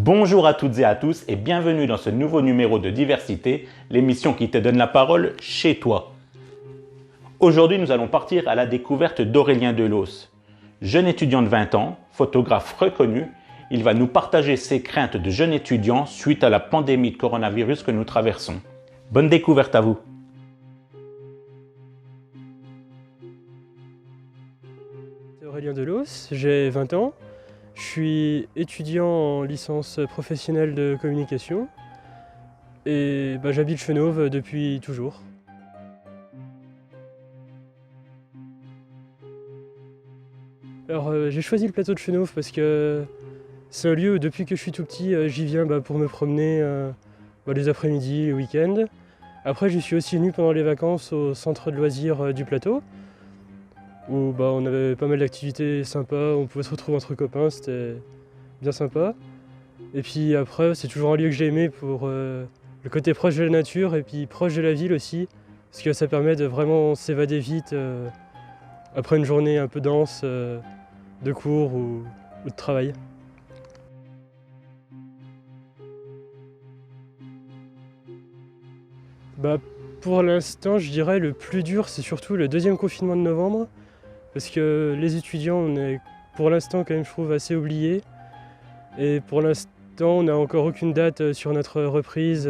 Bonjour à toutes et à tous et bienvenue dans ce nouveau numéro de Diversité, l'émission qui te donne la parole chez toi. Aujourd'hui, nous allons partir à la découverte d'Aurélien Delos. Jeune étudiant de 20 ans, photographe reconnu, il va nous partager ses craintes de jeune étudiant suite à la pandémie de coronavirus que nous traversons. Bonne découverte à vous. C'est Aurélien Delos, j'ai 20 ans. Je suis étudiant en licence professionnelle de communication et j'habite Chenôve depuis toujours. Alors j'ai choisi le plateau de Chenôve parce que c'est un lieu où depuis que je suis tout petit, j'y viens pour me promener les après-midi, les week-ends. Après j'y suis aussi venu pendant les vacances au centre de loisirs du plateau, où on avait pas mal d'activités sympas, on pouvait se retrouver entre copains, c'était bien sympa. Et puis après, c'est toujours un lieu que j'ai aimé pour le côté proche de la nature et puis proche de la ville aussi, parce que ça permet de vraiment s'évader vite après une journée un peu dense de cours ou de travail. Pour l'instant, je dirais le plus dur, c'est surtout le deuxième confinement de novembre. Parce que les étudiants, on est pour l'instant quand même, je trouve, assez oubliés. Et pour l'instant, on n'a encore aucune date sur notre reprise.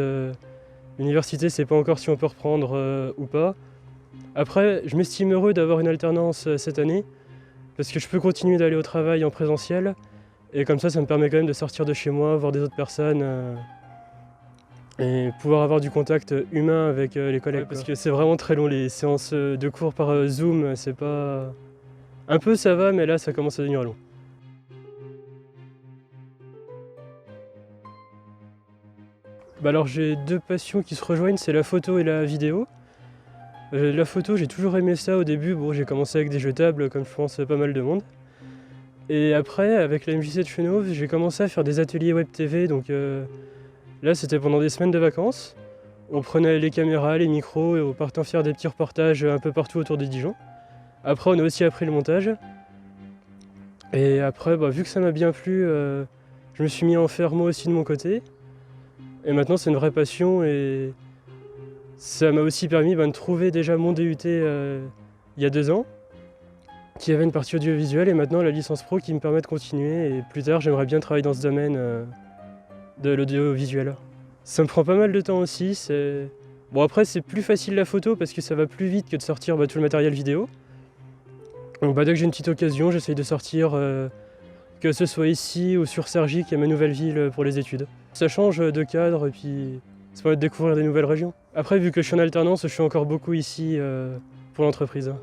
L'université ne sait pas encore si on peut reprendre ou pas. Après, je m'estime heureux d'avoir une alternance cette année, parce que je peux continuer d'aller au travail en présentiel. Et comme ça me permet quand même de sortir de chez moi, voir des autres personnes et pouvoir avoir du contact humain avec les collègues. Parce que c'est vraiment très long, les séances de cours par Zoom, c'est pas... Un peu ça va, mais là ça commence à devenir long. Alors j'ai deux passions qui se rejoignent, c'est la photo et la vidéo. La photo, j'ai toujours aimé ça au début, j'ai commencé avec des jetables comme je pense pas mal de monde. Et après, avec la MJC de Chenôve, j'ai commencé à faire des ateliers web TV, donc là c'était pendant des semaines de vacances. On prenait les caméras, les micros et on partait faire des petits reportages un peu partout autour de Dijon. Après, on a aussi appris le montage. Et après, vu que ça m'a bien plu, je me suis mis à en faire moi aussi de mon côté. Et maintenant, c'est une vraie passion et ça m'a aussi permis de trouver déjà mon DUT il y a 2 ans, qui avait une partie audiovisuelle et maintenant la licence pro qui me permet de continuer. Et plus tard, j'aimerais bien travailler dans ce domaine de l'audiovisuel. Ça me prend pas mal de temps aussi. Après, c'est plus facile la photo parce que ça va plus vite que de sortir tout le matériel vidéo. Donc dès que j'ai une petite occasion, j'essaye de sortir, que ce soit ici ou sur Cergy, qui est ma nouvelle ville pour les études. Ça change de cadre et puis ça permet de découvrir des nouvelles régions. Après, vu que je suis en alternance, je suis encore beaucoup ici pour l'entreprise.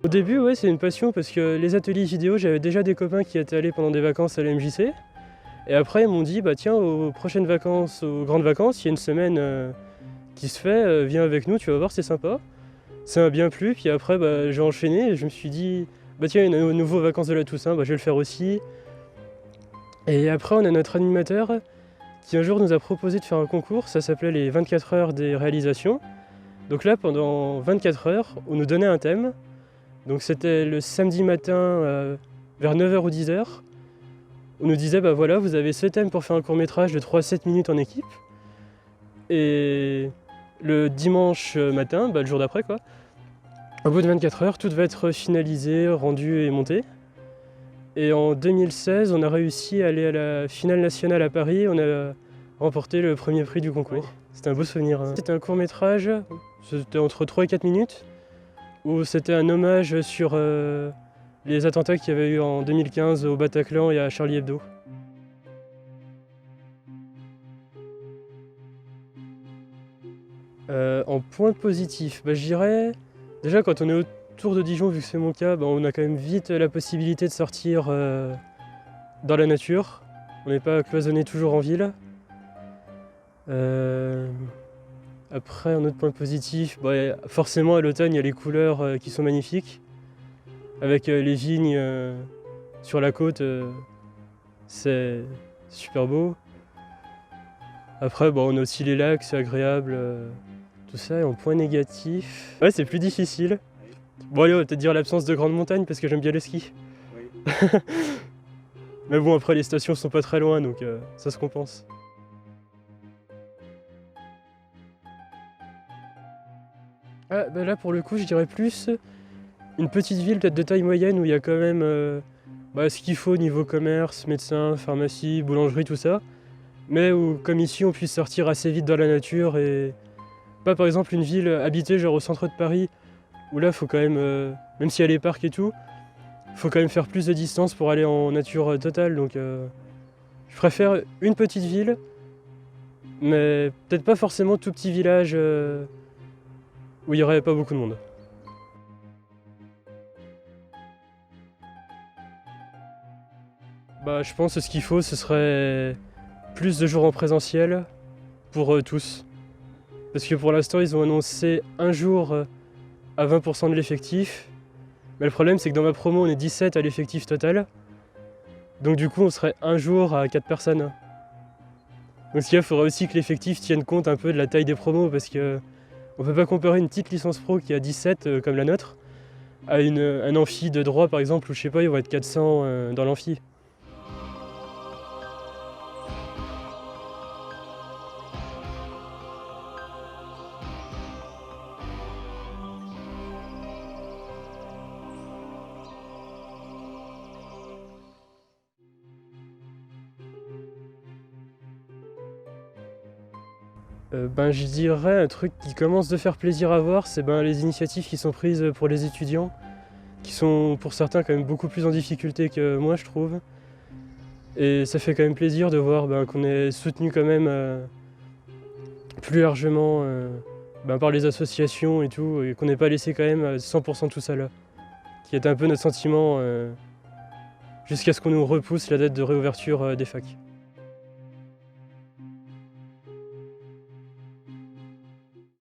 Au début, c'est une passion parce que les ateliers vidéo, j'avais déjà des copains qui étaient allés pendant des vacances à la MJC. Et après, ils m'ont dit, tiens, aux prochaines vacances, aux grandes vacances, il y a une semaine qui se fait, viens avec nous, tu vas voir, c'est sympa. Ça m'a bien plu, puis après j'ai enchaîné et je me suis dit, tiens, il y a une nouvelle vacances de la Toussaint, je vais le faire aussi. Et après on a notre animateur qui un jour nous a proposé de faire un concours, ça s'appelait les 24 heures des réalisations. Donc là pendant 24 heures, on nous donnait un thème. Donc c'était le samedi matin vers 9h ou 10h. on nous disait bah voilà, vous avez ce thème pour faire un court-métrage de 3 à 7 minutes en équipe. Et le dimanche matin, bah, le jour d'après quoi, au bout de 24 heures, tout va être finalisé, rendu et monté. Et en 2016, on a réussi à aller à la finale nationale à Paris. On a remporté le premier prix du concours. C'était un beau souvenir. C'était un court-métrage, c'était entre 3 et 4 minutes, où c'était un hommage sur les attentats qu'il y avait eu en 2015 au Bataclan et à Charlie Hebdo. En point positif, bah, je dirais, déjà quand on est autour de Dijon, vu que c'est mon cas, bah, on a quand même vite la possibilité de sortir dans la nature. On n'est pas cloisonné toujours en ville. Après, un autre point positif, bah, forcément à l'automne, il y a les couleurs qui sont magnifiques. Avec les vignes sur la côte, c'est super beau. Après, bon, on a aussi les lacs, c'est agréable. Tout ça. Et en point négatif, ouais, c'est plus difficile. Bon, allez, on va peut-être dire l'absence de grandes montagnes parce que j'aime bien le ski. Oui. Mais bon, après, les stations sont pas très loin, donc ça se compense. Ah, bah là, pour le coup, je dirais plus une petite ville, peut-être de taille moyenne, où il y a quand même ce qu'il faut niveau commerce, médecin, pharmacie, boulangerie, tout ça. Mais où, comme ici, on puisse sortir assez vite dans la nature et pas par exemple une ville habitée genre au centre de Paris où là faut quand même, même s'il y a les parcs et tout, faut quand même faire plus de distance pour aller en nature totale. Donc je préfère une petite ville, mais peut-être pas forcément tout petit village où il n'y aurait pas beaucoup de monde. Bah, je pense que ce qu'il faut, ce serait plus de jours en présentiel pour tous. Parce que pour l'instant, ils ont annoncé un jour à 20% de l'effectif. Mais le problème, c'est que dans ma promo, on est 17 à l'effectif total. Donc du coup, on serait un jour à 4 personnes. Donc ce qu'il faudrait aussi que l'effectif tienne compte un peu de la taille des promos, parce que on peut pas comparer une petite licence pro qui a 17 comme la nôtre à un amphi de droit par exemple, où je sais pas, ils vont être 400 dans l'amphi. Je dirais un truc qui commence de faire plaisir à voir, c'est les initiatives qui sont prises pour les étudiants, qui sont pour certains quand même beaucoup plus en difficulté que moi je trouve. Et ça fait quand même plaisir de voir qu'on est soutenu quand même plus largement par les associations et tout, et qu'on n'est pas laissé quand même à 100% tout seul. Qui est un peu notre sentiment jusqu'à ce qu'on nous repousse la date de réouverture des facs.